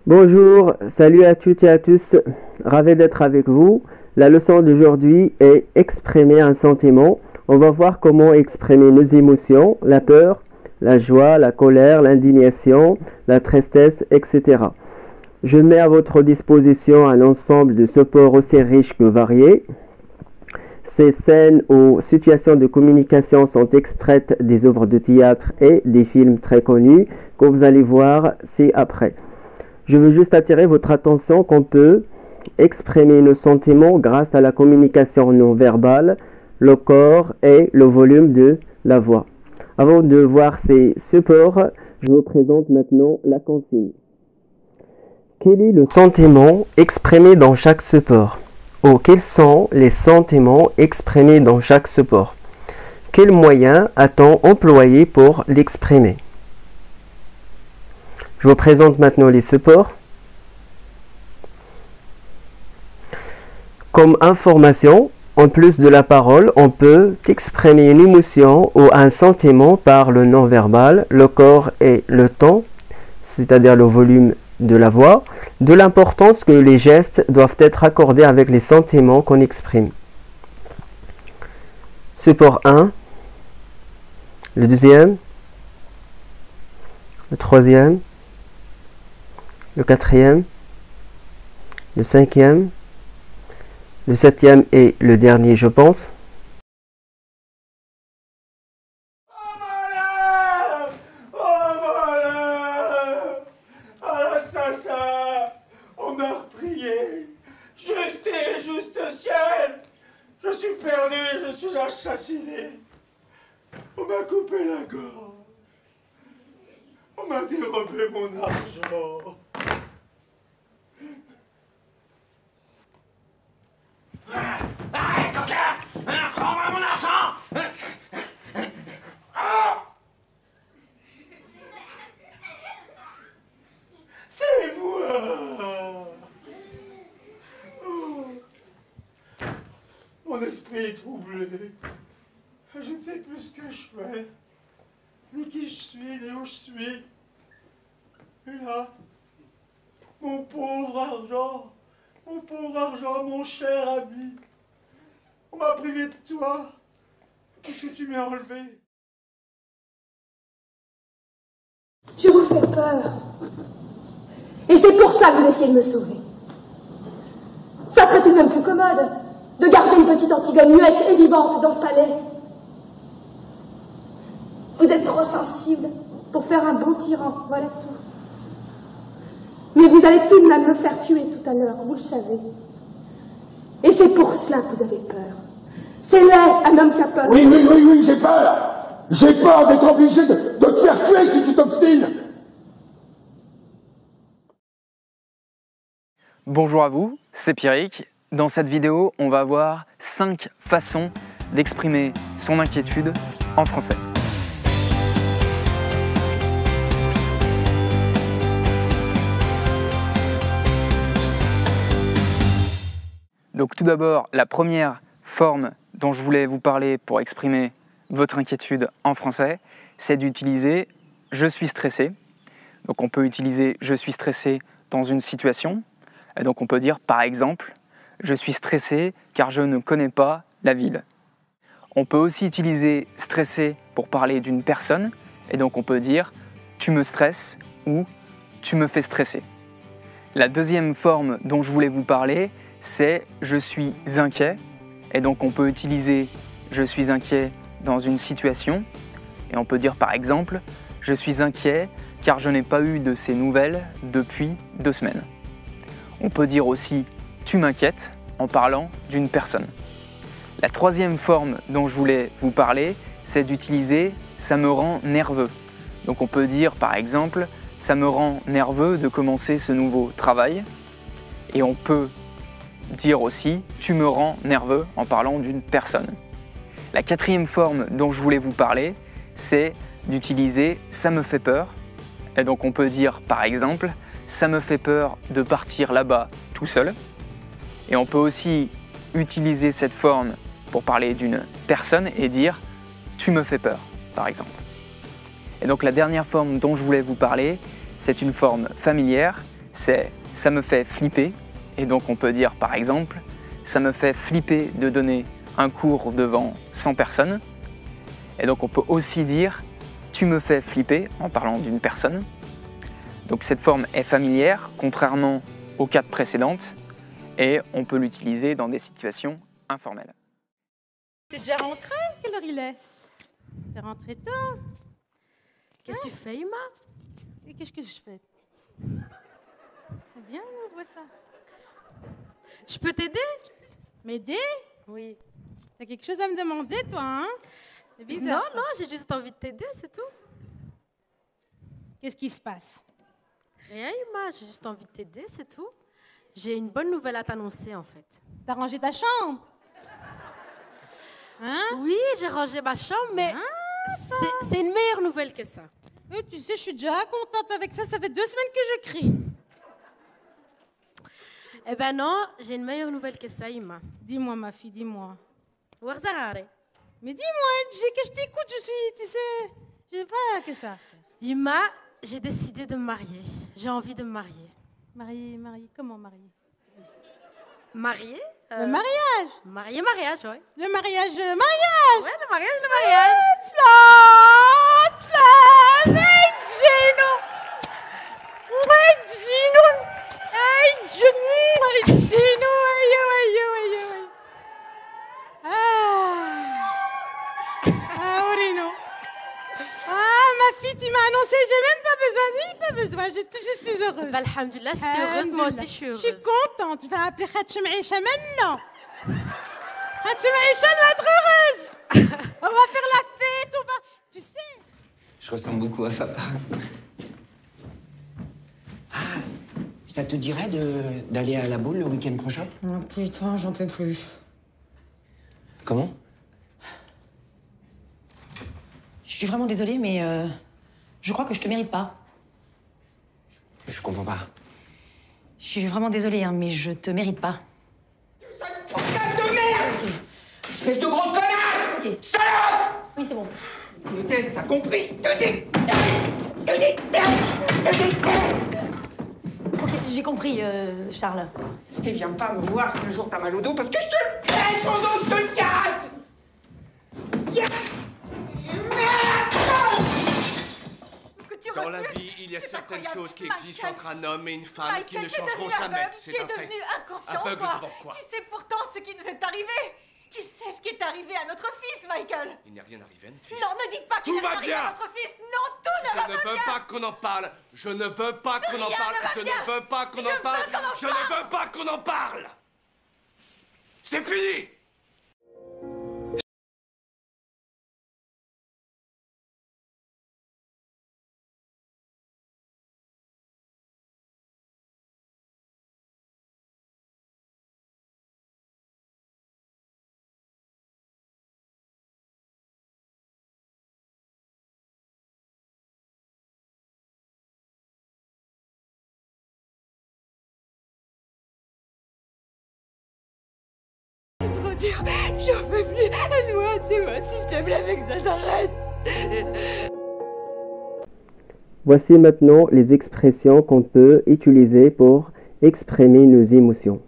Bonjour, salut à toutes et à tous, ravi d'être avec vous. La leçon d'aujourd'hui est exprimer un sentiment. On va voir comment exprimer nos émotions, la peur, la joie, la colère, l'indignation, la tristesse, etc. Je mets à votre disposition un ensemble de supports aussi riches que variés. Ces scènes ou situations de communication sont extraites des œuvres de théâtre et des films très connus que vous allez voir ci-après. Je veux juste attirer votre attention qu'on peut exprimer nos sentiments grâce à la communication non verbale, le corps et le volume de la voix. Avant de voir ces supports, je vous présente maintenant la consigne. Quel est le sentiment exprimé dans chaque support? Ou quels sont les sentiments exprimés dans chaque support? Quels moyens a-t-on employé pour l'exprimer? Je vous présente maintenant les supports. Comme information, en plus de la parole, on peut exprimer une émotion ou un sentiment par le non-verbal, le corps et le ton, c'est-à-dire le volume de la voix, de l'importance que les gestes doivent être accordés avec les sentiments qu'on exprime. Support 1, le deuxième, le troisième, le quatrième, le cinquième, le septième et le dernier, je pense. Oh voilà! À l'assassin! Au meurtrier! Justiciel! Je suis perdu, je suis assassiné! On m'a coupé la gorge! On m'a dérobé mon argent! Arrête, coquin! Rends-moi mon argent! C'est moi! Oh. Mon esprit est troublé. Je ne sais plus ce que je fais, ni qui je suis, ni où je suis. Et là, mon pauvre argent, mon cher ami, on m'a privé de toi. Qu'est-ce que tu m'as enlevé? Je vous fais peur. Et c'est pour ça que vous essayez de me sauver. Ça serait tout de même plus commode de garder une petite Antigone muette et vivante dans ce palais. Vous êtes trop sensible pour faire un bon tyran, voilà tout. Mais vous allez tout de même me faire tuer tout à l'heure, vous le savez. Et c'est pour cela que vous avez peur. C'est laid, un homme qui a peur. Oui, j'ai peur. J'ai peur d'être obligé de te faire tuer si tu t'obstines. Bonjour à vous, c'est Pierrick. Dans cette vidéo, on va voir 5 façons d'exprimer son inquiétude en français. Donc tout d'abord, la première forme dont je voulais vous parler pour exprimer votre inquiétude en français, c'est d'utiliser « je suis stressé ». Donc on peut utiliser « je suis stressé » dans une situation. Et donc on peut dire par exemple « je suis stressé car je ne connais pas la ville ». On peut aussi utiliser « stressé » pour parler d'une personne. Et donc on peut dire « tu me stresses » ou « tu me fais stresser ». La deuxième forme dont je voulais vous parler, c'est « je suis inquiet ». Et donc on peut utiliser « je suis inquiet » dans une situation. Et on peut dire par exemple « je suis inquiet car je n'ai pas eu de ces nouvelles depuis 2 semaines ». On peut dire aussi « tu m'inquiètes » en parlant d'une personne. La troisième forme dont je voulais vous parler, c'est d'utiliser « ça me rend nerveux ». Donc on peut dire par exemple « ça me rend nerveux de commencer ce nouveau travail ». Et on peut dire aussi « tu me rends nerveux » en parlant d'une personne. La quatrième forme dont je voulais vous parler, c'est d'utiliser « ça me fait peur ». Et donc on peut dire par exemple « ça me fait peur de partir là-bas tout seul ». Et on peut aussi utiliser cette forme pour parler d'une personne et dire « tu me fais peur » par exemple. Et donc la dernière forme dont je voulais vous parler, c'est une forme familière, c'est « ça me fait flipper ». Et donc on peut dire par exemple « ça me fait flipper de donner un cours devant 100 personnes ». Et donc on peut aussi dire « tu me fais flipper » en parlant d'une personne. Donc cette forme est familière, contrairement aux quatre précédentes, et on peut l'utiliser dans des situations informelles. T'es déjà rentré? Quelle heure il est? T'es rentré tôt? Qu'est-ce que tu fais, Ima? Et qu'est-ce que je fais? C'est bien, on voit ça. Je peux t'aider? M'aider? Oui. T'as quelque chose à me demander, toi, hein? C'est bizarre. Non, j'ai juste envie de t'aider, c'est tout. Qu'est-ce qui se passe? Rien, Ima, j'ai juste envie de t'aider, c'est tout. J'ai une bonne nouvelle à t'annoncer, en fait. T'as rangé ta chambre? Hein? Oui, j'ai rangé ma chambre, mais c'est une meilleure nouvelle que ça. Tu sais, je suis déjà contente avec ça. Ça fait 2 semaines que je crie. Eh ben non, j'ai une meilleure nouvelle que ça, Ima. Dis-moi, ma fille, dis-moi. Warzarare. Mais dis-moi, que je t'écoute, tu sais, je pas que ça. Ima, j'ai décidé de me marier. J'ai envie de me marier. Marier, comment marier? Marier? Le mariage. Mariage, ouais. Le mariage. Ouais, le mariage. Tu m'as annoncé, j'ai même pas besoin, je suis heureuse. Bah, alhamdoulilah, si tu es heureuse, moi aussi je suis heureuse. Je suis contente, tu vas appeler Khatch Maïcha maintenant. Khatch Maïcha doit être heureuse. On va faire la fête, tu sais. Je ressemble beaucoup à papa. Ah, ça te dirait d'aller à la boule le week-end prochain? Oh putain, j'en peux plus. Comment? Je suis vraiment désolée, mais je crois que je te mérite pas. Je comprends pas. Je suis vraiment désolée, hein, mais je te mérite pas. Sale portable de merde! Okay. Espèce de grosse connasse! Ok. Salope! Oui, c'est bon. Je déteste, t'as compris? Te déteste! Ok, j'ai compris, Charles. Et viens pas me voir si le jour t'as mal au dos parce que je te pète mon dos, je te le casse! Dans la vie, il y a certaines choses qui existent entre un homme et une femme qui ne changeront jamais. C'est un fait. Tu es devenu inconscient, Aveugle quoi. devant quoi? Tu sais pourtant ce qui nous est arrivé. Tu sais ce qui est arrivé à notre fils, Michael. Il n'y a rien arrivé à notre fils. Non, ne dites pas qu'il Tout est va arrivé bien. à notre fils. Non, tout ne va pas bien. Je ne veux pas qu'on en parle. Je ne veux pas qu'on en parle. Je ne veux pas qu'on en parle. Je ne veux pas qu'on en parle. C'est fini. J'en peux plus. Aide-moi, s'il te plaît, avec ça s'arrête. Voici maintenant les expressions qu'on peut utiliser pour exprimer nos émotions.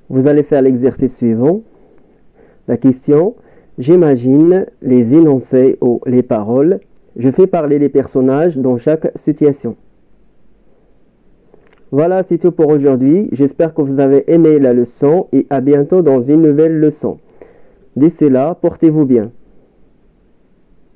Vous allez faire l'exercice suivant. La question, j'imagine les énoncés ou les paroles. Je fais parler les personnages dans chaque situation. Voilà, c'est tout pour aujourd'hui. J'espère que vous avez aimé la leçon et à bientôt dans une nouvelle leçon. D'ici là, portez-vous bien.